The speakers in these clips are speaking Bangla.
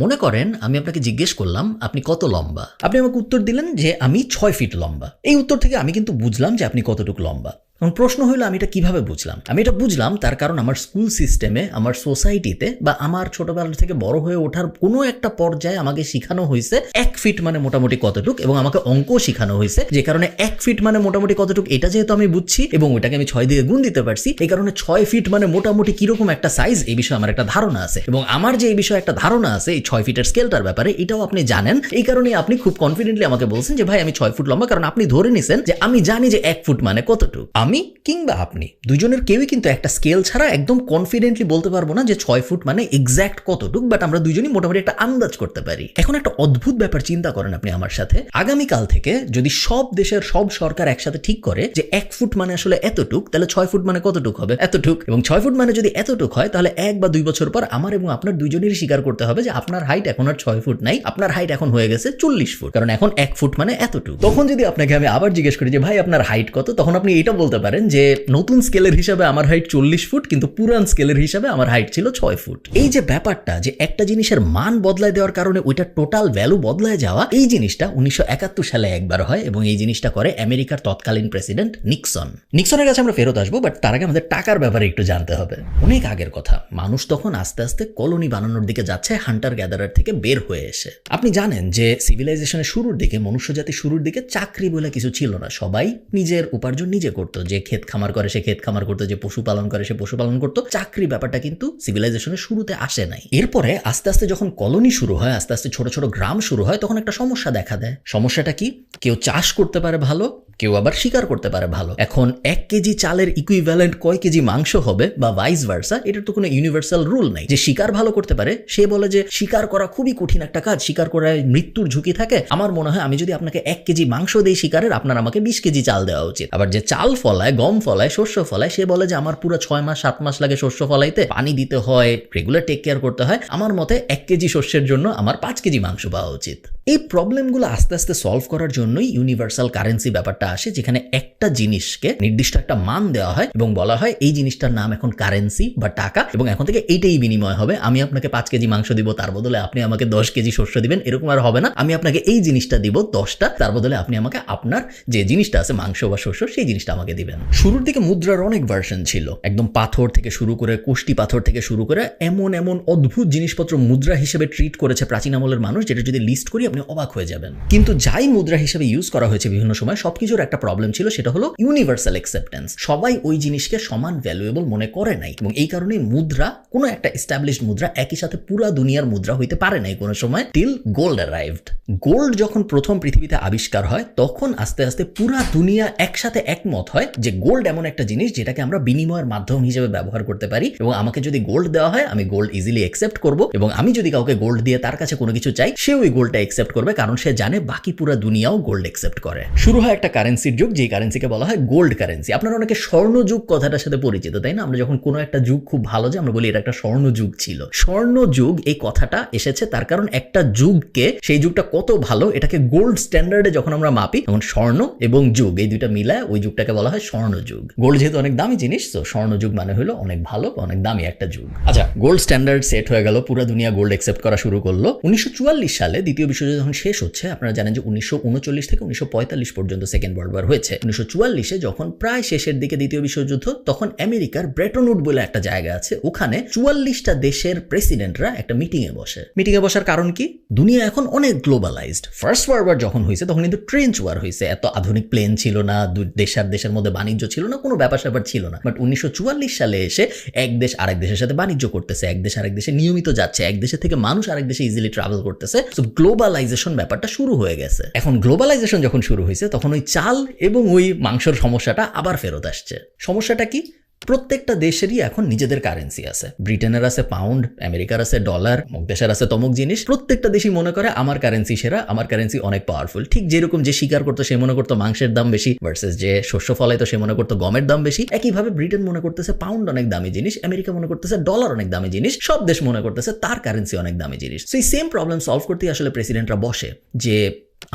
মনে করেন আমি আপনাকে জিজ্ঞেস করলাম আপনি কত লম্বা, আপনি আমাকে উত্তর দিলেন যে আমি 6 ফিট লম্বা। এই উত্তর থেকে আমি কিন্তু বুঝলাম যে আপনি কতটুকু লম্বা। এখন প্রশ্ন হলো আমি এটা কিভাবে বুঝলাম? আমি এটা বুঝলাম তার কারণ আমার স্কুল সিস্টেমে, আমার সোসাইটিতে বা আমার ছোটবেলা থেকে বড় হয়ে ওঠার কোনো একটা পর্যায়ে আমাকে শেখানো হয়েছে 1 ফিট মানে মোটামুটি কতটুক, এবং আমাকে অঙ্ক শেখানো হয়েছে যে কারণে 1 ফিট মানে মোটামুটি কতটুক এটা যেহেতু আমি বুঝছি এবং ওটাকে আমি 6 দিয়ে গুণ দিতে পারছি, এই কারণে 6 ফিট মানে মোটামুটি কিরকম একটা সাইজ এই বিষয়ে আমার একটা ধারণা আছে। এবং আমার যে এই বিষয়ে একটা ধারণা আছে এই 6 ফিটের স্কেলটার ব্যাপারে, এটাও আপনি জানেন। এই কারণে আপনি খুব কনফিডেন্টলি আমাকে বলছেন যে ভাই আমি 6 ফুট লম্বা, কারণ আপনি ধরে নিছেন যে আমি জানি যে 1 ফুট মানে কতটুক। আমি কিংবা আপনি দুজনের কেউই কিন্তু একটা স্কেল ছাড়া একদম কনফিডেন্টলি বলতে পারবো না যে 6 ফুট মানে এক্স্যাক্ট কতটুক, বাট আমরা দুজনই মোটামুটি একটা আন্দাজ করতে পারি। এখন একটা অদ্ভুত ব্যাপার চিন্তা করেন আপনি আমার সাথে। আগামীকাল থেকে যদি সব দেশের সব সরকার একসাথে ঠিক করে যে 1 ফুট মানে আসলে এতটুক, তাহলে 6 ফুট মানে কতটুক হবে? এতটুক। এবং 6 ফুট মানে যদি এতটুক হয় তাহলে 1 বা 2 বছর পর আমার এবং আপনার দুইজনেরই স্বীকার করতে হবে যে আপনার হাইট এখন আর 6 ফুট নাই, আপনার হাইট এখন হয়ে গেছে 40 ফুট, কারণ এখন 1 ফুট মানে এতটুক। তখন যদি আপনাকে আমি আবার জিজ্ঞেস করি যে ভাই আপনার হাইট কত, তখন আপনি এটা বলতে পারেন যে নতুন স্কেলের হিসাবে আমার হাইট 40 ফুট, কিন্তু পুরান স্কেলের হিসাবে আমার হাইট ছিল 6 ফুট। এই যে ব্যাপারটা যে একটা জিনিসের মান বদলায় দেওয়ার কারণে ওইটা টোটাল ভ্যালু বদলায় যাওয়া, এই জিনিসটা 1971 সালে একবার হয় এবং এই জিনিসটা করে আমেরিকার তৎকালীন প্রেসিডেন্ট নিক্সন। নিক্সনের কাছে আমরা ফেরত আসবো, বাট তার আগে আমাদের টাকার ব্যাপারে একটু জানতে হবে। অনেক আগের কথা, মানুষ তখন আস্তে আস্তে কলোনি বানানোর দিকে যাচ্ছে হান্টার গ্যাদারার থেকে বের হয়ে এসে। আপনি জানেন যে সিভিলাইজেশনের শুরুর দিকে, মনুষ্যজাতির শুরুর দিকে চাকরি বলে কিছু ছিল না। সবাই নিজের উপার্জন নিজে করতো। যে ক্ষেত খামার করে সে ক্ষেত খামার করতো, যে পশুপালন করে সে পশুপালন করতো। চাকরি ব্যাপারটা কিন্তু সিভিলাইজেশনের শুরুতে আসে নাই। এরপরে আস্তে আস্তে যখন কলোনি শুরু হয়, আস্তে আস্তে ছোট ছোট গ্রাম শুরু হয়, তখন একটা সমস্যা দেখা দেয়। সমস্যাটা কি? কেউ চাষ করতে পারে ভালো, কেউ আবার শিকার করতে পারে ভালো। এখন 1 কেজি চালের ইকুইভ্যালেন্ট কয় কেজি মাংস হবে বা ভাইস ভার্সা, এটার তো কোনো ইউনিভার্সাল রুল নাই। যে শিকার ভালো করতে পারে সে বলে যে শিকার করা খুবই কঠিন একটা কাজ, শিকার করায় মৃত্যুর ঝুঁকি থাকে। আমার মনে হয় আমি যদি আপনাকে 1 কেজি মাংস দেই শিকারের, আপনার আমাকে 20 কেজি চাল দেওয়া উচিত। আবার যে চাল ফলায়, গম ফলায়, শস্য ফলায়, সে বলে যে আমার পুরো 6 মাস 7 মাস লাগে শস্য ফলাইতে, পানি দিতে হয়, রেগুলার টেক কেয়ার করতে হয়। আমার মতে 1 কেজি শস্যের জন্য আমার 5 কেজি মাংস পাওয়া উচিত। এই প্রবলেমগুলো আস্তে আস্তে সলভ করার জন্যই ইউনিভার্সাল কারেন্সি ব্যাপারটা আসে, যেখানে একটা জিনিসকে নির্দিষ্ট একটা মান দেওয়া হয় এবং বলা হয় এই জিনিসটার নাম এখন কারেন্সি বা টাকা, এবং এখন থেকে এইটাই বিনিময় হবে। আমি আপনাকে 5 কেজি মাংস দিব, তার বদলে আপনি আমাকে 10 কেজি শস্য দিবেন, এরকম আর হবে না। আমি আপনাকে এই জিনিসটা দিব 10টা, তার বদলে আপনি আমাকে আপনার যে জিনিসটা আছে মাংস বা শস্য, সেই জিনিসটা আমাকে দিবেন। শুরুর দিকে মুদ্রার অনেক ভার্সন ছিল, একদম পাথর থেকে শুরু করে, কোষ্টি পাথর থেকে শুরু করে এমন এমন অদ্ভুত জিনিসপত্র মুদ্রা হিসেবে ট্রিট করেছে প্রাচীন আমলের মানুষ, যেটা যদি লিস্ট করি আপনি অবাক হয়ে যাবেন। কিন্তু যাই মুদ্রা হিসেবে ইউজ করা হয়েছে বিভিন্ন সময়, সবকিছুর একটা প্রবলেম ছিল, সেটা হলো ইউনিভার্সাল অ্যাকসেপ্টেন্স। সবাই ওই জিনিসকে সমান ভ্যালুয়েবল মনে করে নাই, এবং এই কারণে মুদ্রা, কোনো একটা এস্টাবলিশড মুদ্রা একই সাথে পুরা দুনিয়ার মুদ্রা হইতে পারে নাই কোনো সময়, টিল গোল্ড অ্যারাইভড। গোল্ড যখন প্রথম পৃথিবীতে আবিষ্কার হয়, তখন আস্তে আস্তে পুরা দুনিয়া একসাথে একমত হয় যে গোল্ড এমন একটা জিনিস যেটাকে আমরা বিনিময়ের মাধ্যম হিসেবে ব্যবহার করতে পারি, এবং আমাকে যদি গোল্ড দেওয়া হয় আমি গোল্ড ইজিলি অ্যাকসেপ্ট করব, এবং আমি যদি কাউকে গোল্ড দিয়ে তার কাছে কোনো কিছু চাই, সে ওই গোল্ডটা অ্যাকসেপ্ট করবে, কারণ সে জানে বাকি পুরো দুনিয়াও গোল্ড অ্যাকসেপ্ট করে। শুরু হয় একটা কারেন্সির যুগ, যে কারেন্সিকে বলা হয় গোল্ড কারেন্সি। আপনারা অনেকে স্বর্ণযুগ কথাটার সাথে পরিচিত, তাই না? আমরা যখন কোনো একটা যুগ খুব ভালো যে আমরা বলি এটা একটা স্বর্ণযুগ ছিল। স্বর্ণযুগ এই কথাটা এসেছে তার কারণ একটা যুগকে, সেই যুগটা কত ভালো এটাকে গোল্ড স্ট্যান্ডার্ডে যখন আমরা মাপি, তখন স্বর্ণ এবং যুগ এই দুইটা মিলায় ওই যুগটাকে বলা হয় স্বর্ণযুগ। গোল্ড যেহেতু অনেক দামি জিনিস, তো স্বর্ণযুগ মানে হলো অনেক ভালো, অনেক দামি একটা যুগ। আচ্ছা, গোল্ড স্ট্যান্ডার্ড সেট হয়ে গেল, পুরো দুনিয়া গোল্ড অ্যাকসেপ্ট করা শুরু করলো। 1944 সালে দ্বিতীয় বিশ্বযুদ্ধ যখন শেষ হচ্ছে, আপনারা জানেন যে 1939 থেকে 1945 পর্যন্ত সেকেন্ড ওয়ার্ল্ড ওয়ার হয়েছে। 1944-এ যখন প্রায় শেষের দিকে দ্বিতীয় বিশ্বযুদ্ধ, তখন আমেরিকার ব্রেটন উড বলে একটা জায়গা আছে, ওখানে 44টা দেশের প্রেসিডেন্টরা একটা মিটিংয়ে বসে। মিটিংয়ে বসার কারণ কি? দুনিয়া এখন অনেক গ্লোবালাইজড। ফার্স্ট ওয়ার্ল্ড ওয়ার যখন হয়েছে তখন কিন্তু ট্রেঞ্চ ওয়ার হয়েছে, এত আধুনিক প্লেন ছিল না, দেশের মধ্যে বাণিজ্য ছিল না, কোনো ব্যাপার স্যাপার ছিল না। বাট 1944 সালে এসে এক দেশ আরেক দেশের সাথে বাণিজ্য করতেছে, এক দেশ আরেক দেশে নিয়মিত যাচ্ছে, এক দেশের থেকে মানুষ আরেক দেশে ইজিলি ট্রাভেল করতেছে। সো গ্লোবালাইজেশন ব্যাপারটা শুরু হয়ে গেছে। এখন গ্লোবালাইজেশন যখন শুরু হয়েছে, তখন ওই চাল এবং ওই মাংসর সমস্যাটা আবার ফেরত আসছে। সমস্যাটা কি? প্রত্যেকটা দেশেরই এখন নিজেদের কারেন্সি আছে। ব্রিটেনের আছে পাউন্ড, আমেরিকার আছে ডলার, অমুক দেশের আছে তমুক জিনিস। প্রত্যেকটা দেশই মনে করে আমার কারেন্সি সেরা, আমার কারেন্সি অনেক পাওয়ারফুল। ঠিক যেরকম যে শিকার করতো সে মনে করতো মাংসের দাম বেশি, ভার্সেস যে শস্য ফলাইতো সে মনে করতো গমের দাম বেশি। একইভাবে ব্রিটেন মনে করতেছে পাউন্ড অনেক দামি জিনিস, আমেরিকা মনে করতেছে ডলার অনেক দামি জিনিস, সব দেশ মনে করতেছে তার কারেন্সি অনেক দামি জিনিস। সো এই সেম প্রবলেম সলভ করতে আসলে প্রেসিডেন্টরা বসে যে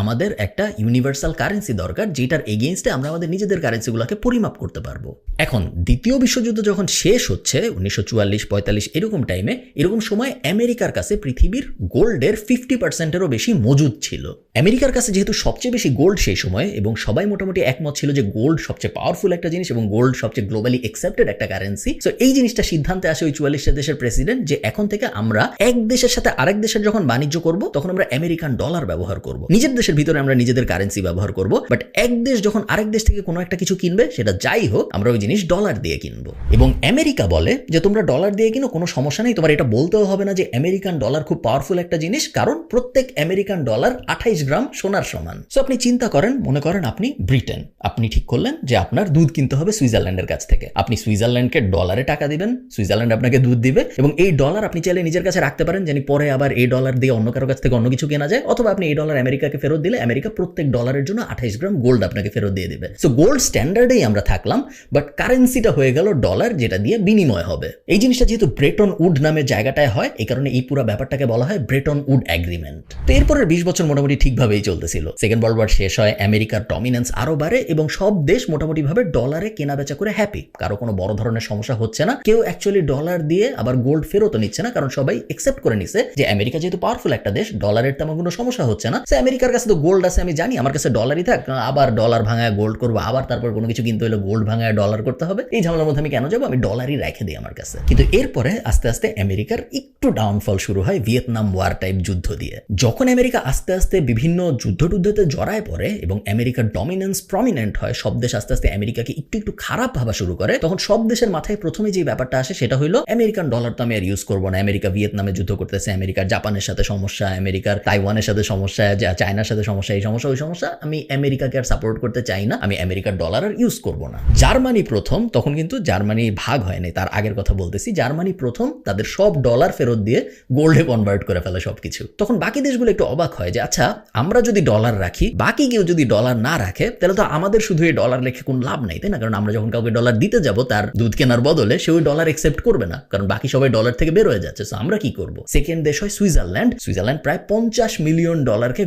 আমাদের একটা ইউনিভার্সাল কারেন্সি দরকার, যেটার এগেইনস্টে আমরা আমাদের নিজেদের কারেন্সিগুলোকে পরিমাপ করতে পারবো। এখন দ্বিতীয় বিশ্বযুদ্ধ যখন শেষ হচ্ছে 1944-45 এরকম টাইমে, এরকম সময় আমেরিকার কাছে পৃথিবীর গোল্ডের 50%-এরও বেশি মজুদ ছিল। আমেরিকার কাছে যেহেতু সবচেয়ে বেশি গোল্ড সেই সময়, এবং সবাই মোটামুটি একমত ছিল যে গোল্ড সবচেয়ে পাওয়ারফুল একটা জিনিস এবং গোল্ড সবচেয়ে গ্লোবালি অ্যাকসেপ্টেড একটা কারেন্সি। সো এই জিনিসটা সিদ্ধান্তে আসে ওই 44টা দেশের প্রেসিডেন্ট যে এখন থেকে আমরা এক দেশের সাথে আরেক দেশের যখন বাণিজ্য করব তখন আমরা আমেরিকান ডলার ব্যবহার করব, নিজের দেশের ভিতরে আমরা নিজেদের কারেন্সি ব্যবহার করব, বাট এক দেশ যখন আরেক দেশ থেকে কোনো একটা কিছু কিনবে সেটা যাই হোক আমরা ওই জিনিস ডলার দিয়ে কিনবো। এবং আমেরিকা বলে যে তোমরা ডলার দিয়ে কিনো, কোনো সমস্যা নেই, তোমার এটা বলতেও হবে না যে আমেরিকান ডলার খুব পাওয়ারফুল একটা জিনিস, কারণ প্রত্যেক আমেরিকান ডলার 28 গ্রাম সোনার সমান। সো আপনি চিন্তা করেন, মনে করেন আপনি ব্রিটেন, আপনি ঠিক করলেন যে আপনার দুধ কিনতে হবে সুইজারল্যান্ডের কাছ থেকে, আপনি সুইজারল্যান্ডকে ডলারে টাকা দিবেন, সুইজারল্যান্ড আপনাকে দুধ দিবে, এবং এই ডলার আপনি চাইলে নিজের কাছে রাখতে পারেন যেন পরে আবার এই ডলার দিয়ে অন্য কারো কাছ থেকে অন্য কিছু কেনা যায়, অথবা আপনি এই ডলার আমেরিকাকে ফেরত দিলে আমেরিকা প্রত্যেক ডলারের জন্য 28 গ্রাম গোল্ড আপনাকে ফেরত দিয়ে দিবে। সো গোল্ড স্ট্যান্ডার্ডেই আমরা থাকলাম, বাট কারেন্সিটা হয়ে গেল ডলার, যেটা দিয়ে বিনিময় হবে। এই জিনিসটা যেহেতু ব্রেটন উড নামের জায়গাটায় হয়, এই কারণে এই পুরো ব্যাপারটাকে বলা হয় ব্রেটন উড এগ্রিমেন্ট। তো এরপরের 20 বছর মোটামুটি ঠিকভাবেই চলতেছিল। সেকেন্ড ওয়ার্ল্ড ওয়ার শেষ হয়, আমেরিকার ডমিনেন্স আরো বাড়ে এবং সব দেশ মোটামুটি ভাবে ডলারে কেনা বেচা করে হ্যাপি, কারো কোনো বড় ধরনের সমস্যা হচ্ছে না, কেউ অ্যাকচুয়ালি ডলার দিয়ে আবার গোল্ড ফেরতও নিচ্ছে না, কারণ সবাই একসেপ্ট করে নিছে যে আমেরিকা যেহেতু পাওয়ারফুল একটা দেশ, ডলারের তেমন কোনো সমস্যা হচ্ছে না। সে আমেরিকার কাছে তো গোল্ড আছে, আমি জানি আমার কাছে ডলারই থাক, আবার ডলার ভাঙায় গোল্ড করবো, আবার তারপর কোনো কিছু কিনতে হলে গোল্ড ভাঙায় ডলার করতে হবে, এই ঝামেলার মধ্যে আমি কেন যাবো, আমি ডলারই রেখে দিই আমার কাছে। কিন্তু এরপরে আস্তে আস্তে আমেরিকার একটু ডাউনফল শুরু হয় ভিয়েতনাম ওয়ার টাইপ যুদ্ধ দিয়ে। যখন আমেরিকা আস্তে আস্তে বিভিন্ন যুদ্ধটুদ্ধতে জড়ায় পড়ে এবং আমেরিকার ডমিনেন্স প্রমিনেন্ট হয়, সব দেশ আস্তে আস্তে আমেরিকাকে একটু একটু খারাপ ভাবা শুরু করে, তখন সব দেশের মাথায় প্রথমে যে ব্যাপারটা আসে সেটা হলো আমেরিকান ডলার তো আমি আর ইউজ করবো না। আমেরিকা ভিয়েতনামে যুদ্ধ করতেছে, আমেরিকার জাপানের সাথে সমস্যা, আমেরিকার তাইওয়ানের সাথে সমস্যা, চায়নার সাথে সমস্যা, এই সমস্যা ওই সমস্যা, আমি আমেরিকাকে আর সাপোর্ট করতে চাই না, আমি আমেরিকার ডলার আর ইউজ করবো না। জার্মানি প্রথম, তখন কিন্তু জার্মানি ভাগ হয়নি, তার আগের কথা বলতেছি, জার্মানি প্রথম তাদের সব ডলার ফেরত দিয়ে গোল্ডে কনভার্ট করে ফেলে সবকিছু। তখন বাকি দেশগুলো একটু অবাক হয় যে আচ্ছা আমরা যদি ডলার রাখি, বাকি কেউ যদি ডলার না রাখে, তাহলে তো আমাদের শুধু এই ডলার লেখে কোনো লাভ নাই, তাই না? কারণ আমরা যখন কাউকে ডলার দিতে যাব তার দুধ কেনার বদলে সে ওই ডলার একসেপ্ট করবে না, কারণ বাকি সবাই ডলার থেকে বের হয়ে যাচ্ছে। সো আমরা কি করব? সেকেন্ড দেশ হয় সুইজারল্যান্ড। সুইজারল্যান্ড প্রায় $50 মিলিয়ন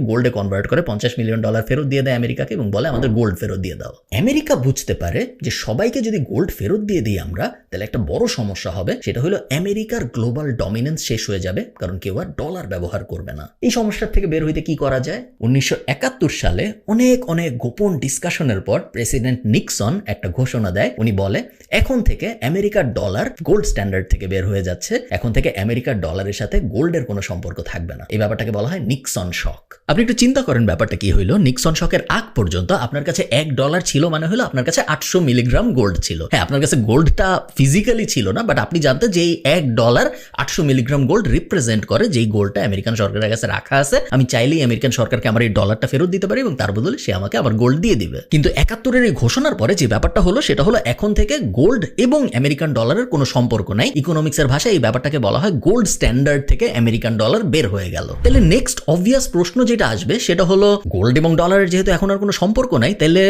গোল্ডে কনভার্ট করে, $50 মিলিয়ন ফেরত দিয়ে দেয় আমেরিকাকে এবং বলে আমাদের গোল্ড ফেরত দিয়ে দাও। আমেরিকা বুঝতে পারে যে সবাইকে যদি গোল্ড ফেরত দিয়ে দিই আমরা, তাহলে একটা বড় সমস্যা হবে, সেটা হলো আমেরিকার গ্লোবাল ডমিনেন্স শেষ হয়ে যাবে, কারণ কেউ আর ডলার ব্যবহার করবে না। এই সমস্যার থেকে বের হইতে কি করা যায়? 1971 সালে অনেক অনেক গোপন ডিসকাশনের পর প্রেসিডেন্ট নিক্সন একটা ঘোষণা দেয়। উনি বলে এখন থেকে আমেরিকার ডলার গোল্ড স্ট্যান্ডার্ড থেকে বের হয়ে যাচ্ছে, এখন থেকে আমেরিকার ডলারের সাথে গোল্ডের কোনো সম্পর্ক থাকবে না। এই ব্যাপারটাকে বলা হয় নিক্সন শক। আপনি একটু চিন্তা করেন ব্যাপারটা কি হইলো। নিক্সন শকের আগ পর্যন্ত আপনার কাছে $1 ছিল মানে হলো আপনার কাছে 800 মিলিগ্রাম গোল্ড ছিল। হ্যাঁ, আপনার কাছে গোল্ডটা ফিজিক্যালি ছিল না, বাট আপনি জানতেন যে এই $1 800 মিলিগ্রাম গোল্ড রিপ্রেজেন্ট করে, যেই গোল্ডটা আমেরিকান সরকারের কাছে রাখা আছে, আমি চাইলেই আমেরিকান সরকারকে আমার এই ডলারটা ফেরত দিতে পারি এবং তার বদলে সে আমাকে আবার গোল্ড দিয়ে দিবে। কিন্তু 71-এর এই ঘোষণার পরে যে ব্যাপারটা হলো সেটা হলো এখন থেকে গোল্ড এবং আমেরিকান ডলারের কোনো সম্পর্ক নাই। ইকোনমিক্সের ভাষায় এই ব্যাপারটাকে বলা হয় গোল্ড স্ট্যান্ডার্ড থেকে আমেরিকান ডলার বের হয়ে গেল। তাহলে নেক্সট অবভিয়াস প্রশ্ন যেটা আসবে সেটা হলো গোল্ড এবং ডলারের যেহেতু এখন আর কোনো সম্পর্ক নাই, তাহলে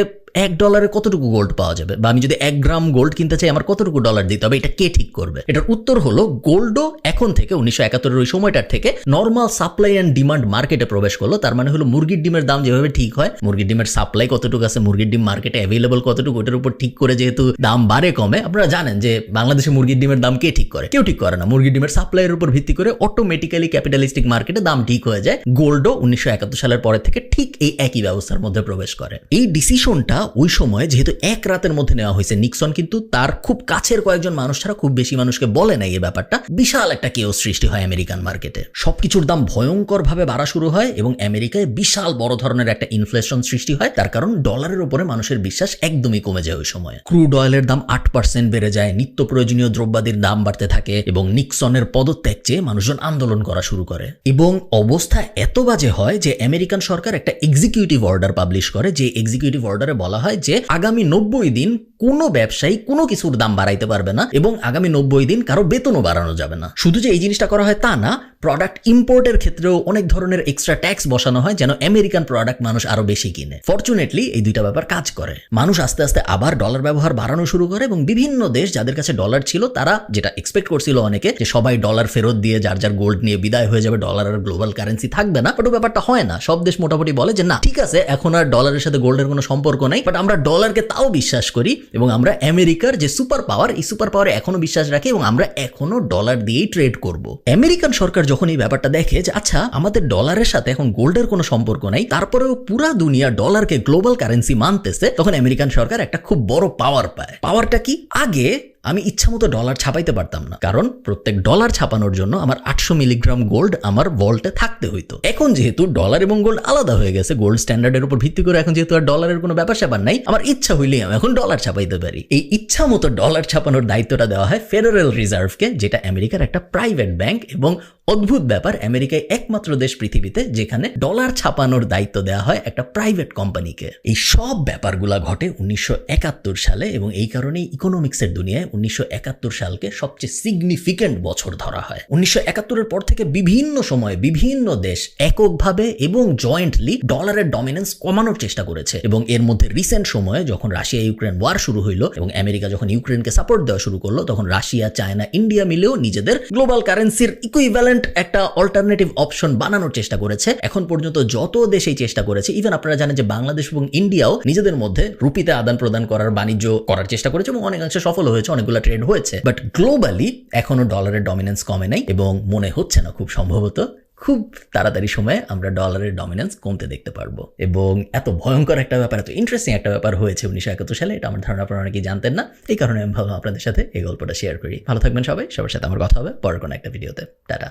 $1 কতটুকু গোল্ড পাওয়া যাবে, বা আমি যদি 1 গ্রাম গোল্ড কিনতে চাই আমার কতটুকু ডলার দিতে হবে, এটা কে ঠিক করবে? এটার উত্তর হলো গোল্ডও এখন থেকে 1971-এর ওই সময়টার থেকে নর্মাল সাপ্লাই অ্যান্ড ডিমান্ড মার্কেটে প্রবেশ করলো। তার মানে হলো মুরগির ডিমের দাম যেভাবে ঠিক হয়, মুরগির ডিমের সাপ্লাই কতটুকু আছে, মুরগির ডিম মার্কেটে অ্যাভেলেবল কতটুকু, ওটার উপর ঠিক করে যেহেতু দাম বাড়ে কমে। আপনারা জানেন যে বাংলাদেশে মুরগির ডিমের দাম কে ঠিক করে? কেউ ঠিক করে না। মুরগির ডিমের সাপ্লাইয়ের উপর ভিত্তি করে অটোমেটিক্যালি ক্যাপিটালিস্টিক মার্কেটে দাম ঠিক হয়ে যায়। গোল্ডও 1971 সালের পরে থেকে ঠিক এই একই ব্যবস্থার মধ্যে প্রবেশ করে। এই ডিসিশনটা ওই সময় যেহেতু এক রাতের মধ্যে নেওয়া হয়েছে, নিক্সন কিন্তু তার খুব কাছের কয়েকজন মানুষ ছাড়া খুব বেশি মানুষকে বলে নাই এই ব্যাপারটা। বিশাল একটা কেওস সৃষ্টি হয় আমেরিকান মার্কেটে, সবকিছুর দাম ভয়ঙ্কর ভাবে বাড়া শুরু হয় এবং আমেরিকায় বিশাল বড় ধরনের একটা ইনফ্লেশন সৃষ্টি হয়। তার কারণ ডলারের উপরে মানুষের বিশ্বাস একদমই কমে যায় ওই সময়। ক্রুড অয়েলের দাম 8% বেড়ে যায়, নিত্য প্রয়োজনীয় দ্রব্যাদির দাম বাড়তে থাকে এবং নিক্সনের পদত্যাগ চেয়ে মানুষজন আন্দোলন করা শুরু করে। এবং অবস্থা এত বাজে হয় যে আমেরিকান সরকার একটা এক্সিকিউটিভ অর্ডার পাবলিশ করে, যে এক্সিকিউটিভ অর্ডারে বলা হয় যে আগামী 90 দিন কোনো ব্যবসায়ী কোনো কিছুর দাম বাড়াইতে পারবে না এবং আগামী 90 দিন কারো বেতনও বাড়ানো যাবে না। শুধু যে এই জিনিসটা করা হয় তা না, প্রোডাক্ট ইম্পোর্টের ক্ষেত্রেও অনেক ধরনের এক্সট্রা ট্যাক্স বসানো হয় যেন আমেরিকান প্রোডাক্ট মানুষ আরো বেশি কিনে। ফরচুনেটলি এই দুইটা ব্যাপার কাজ করে। মানুষ আস্তে আস্তে আবার ডলার ব্যবহার বাড়ানো শুরু করে এবং বিভিন্ন দেশ যাদের কাছে ডলার ছিল তারা যেটা এক্সপেক্ট করছিল অনেকে যে সবাই ডলার ফেরত দিয়ে যার যার গোল্ড নিয়ে বিদায় হয়ে যাবে, ডলার আর গ্লোবাল কারেন্সি থাকবে না। বাট ব্যাপারটা হয় না। সব দেশ মোটামুটি বলে যে না, ঠিক আছে, এখন আর ডলারের সাথে গোল্ডের কোনো সম্পর্ক নাই, বাট আমরা ডলারকে তাও বিশ্বাস করি এবং আমরা আমেরিকার যে সুপার পাওয়ার, এই সুপার পাওয়ারে এখনো বিশ্বাস রাখি এবং আমরা এখনো ডলার দিয়েই ট্রেড করব। আমেরিকান সরকার যখন এই ব্যাপারটা দেখে যে আচ্ছা আমাদের ডলারের সাথে এখন গোল্ডের কোনো সম্পর্ক নাই, তারপরেও পুরা দুনিয়া ডলারকে গ্লোবাল কারেন্সি মানতেছে, তখন আমেরিকান সরকার একটা খুব বড় পাওয়ার পায়। পাওয়ারটা কি? আগে আমি ইচ্ছা মতো ডলার ছাপাইতে পারতাম না, কারণ প্রত্যেক ডলার ছাপানোর জন্য আমার 800 মিলিগ্রাম গোল্ড আমার ভল্টে থাকতে হইতো। এখন যেহেতু ডলার এবং গোল্ড আলাদা হয়ে গেছে, গোল্ড স্ট্যান্ডার্ডের উপর ভিত্তি করে এখন যেহেতু আর ডলারের কোনো ব্যাপার স্যাপার নাই, আমার ইচ্ছা হইলেই আমি এখন ডলার ছাপাইতে পারি। এই ইচ্ছা মতো ডলার ছাপানোর দায়িত্বটা দেওয়া হয় ফেডারেল রিজার্ভকে, যেটা আমেরিকার একটা প্রাইভেট ব্যাংক। এবং অদ্ভুত ব্যাপার, আমেরিকায় একমাত্র দেশ পৃথিবীতে যেখানে ডলার ছাপানোর দায়িত্ব দেওয়া হয় একটা প্রাইভেট কোম্পানিকে। এই সব ব্যাপারগুলা ঘটে 1971 সালে এবং এই কারণেই ইকোনমিক্সের দুনিয়ায় 1971 সালকে সবচেয়ে সিগনিফিকেন্ট বছর ধরা হয়। 1971-এর পর থেকে বিভিন্ন সময়ে বিভিন্ন দেশ এককভাবে এবং জয়েন্টলি ডলারের ডমিনেন্স কমানোর চেষ্টা করেছে। এবং এর মধ্যে রিসেন্ট সময়ে যখন রাশিয়া ইউক্রেন ওয়ার শুরু হইলো এবং আমেরিকা যখন ইউক্রেনকে সাপোর্ট দেওয়া শুরু করলো, তখন রাশিয়া, চায়না, ইন্ডিয়া মিলেও নিজেদের গ্লোবাল কারেন্সির ইকুইভ্যালেন্ট একটা অল্টারনেটিভ অপশন বানানোর চেষ্টা করেছে। এখন পর্যন্ত যত দেশ এই চেষ্টা করেছে, ইভেন আপনারা জানেন যে বাংলাদেশ এবং ইন্ডিয়াও নিজেদের মধ্যে রুপিতে আদান প্রদান করার, বাণিজ্য করার চেষ্টা করেছে এবং অনেকাংশে সফল হয়েছে, অনেকগুলো ট্রেড হয়েছে। বাট গ্লোবালি এখনো ডলারের ডমিনেন্স কমে নাই এবং মনে হচ্ছে না খুব সম্ভবত খুব তাড়াতাড়ি সময়ে আমরা ডলারের ডমিনেন্স কমতে দেখতে পারবো। এবং এত ভয়ঙ্কর একটা ব্যাপার, এত ইন্টারেস্টিং একটা ব্যাপার হয়েছে 1971 সালে, এটা আমার ধারণা আপনারা অনেকেই জানতেন না। এই কারণে আমি ভাবলাম আপনাদের সাথে এই গল্পটা শেয়ার করি। ভালো থাকবেন সবাই, সবার সাথে আমার কথা হবে পরের কোনো একটা ভিডিওতে। টাটা।